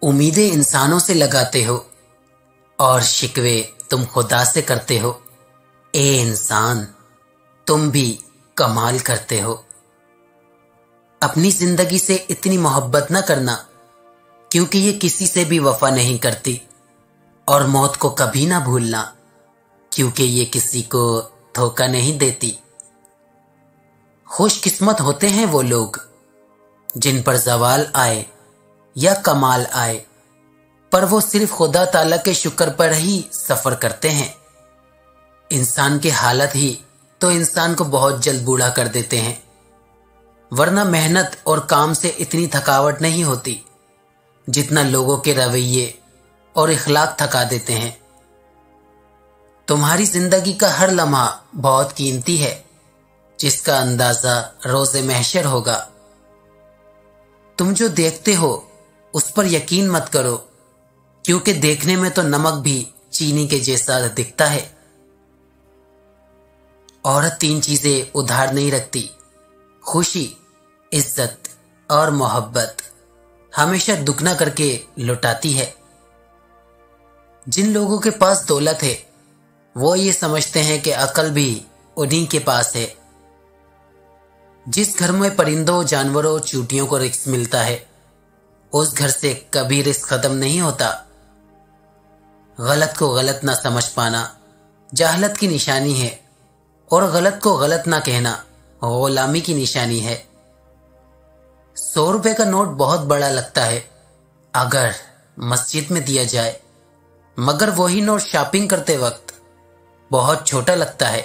उम्मीदें इंसानों से लगाते हो और शिकवे तुम खुदा से करते हो। ए इंसान, तुम भी कमाल करते हो। अपनी जिंदगी से इतनी मोहब्बत न करना, क्योंकि ये किसी से भी वफा नहीं करती। और मौत को कभी ना भूलना, क्योंकि ये किसी को धोखा नहीं देती। खुशकिस्मत होते हैं वो लोग जिन पर जवाल आए या कमाल आए, पर वो सिर्फ खुदा ताला के शुक्र पर ही सफर करते हैं। इंसान के हालत ही तो इंसान को बहुत जल्द बूढ़ा कर देते हैं, वरना मेहनत और काम से इतनी थकावट नहीं होती जितना लोगों के रवैये और इखलाक थका देते हैं। तुम्हारी जिंदगी का हर लम्हा बहुत कीमती है, जिसका अंदाजा रोज़े महशर होगा। तुम जो देखते हो उस पर यकीन मत करो, क्योंकि देखने में तो नमक भी चीनी के जैसा दिखता है। औरत 3 चीजें उधार नहीं रखती: खुशी, इज्जत और मोहब्बत। हमेशा दुगना करके लुटाती है। जिन लोगों के पास दौलत है वो ये समझते हैं कि अकल भी उन्हीं के पास है। जिस घर में परिंदों, जानवरों, चींटियों को रिस्क मिलता है, उस घर से कभी रिस्क खत्म नहीं होता। गलत को गलत ना समझ पाना जाहलत की निशानी है, और गलत को गलत ना कहना गुलामी की निशानी है। 100 रुपए का नोट बहुत बड़ा लगता है अगर मस्जिद में दिया जाए, मगर वही नोट शॉपिंग करते वक्त बहुत छोटा लगता है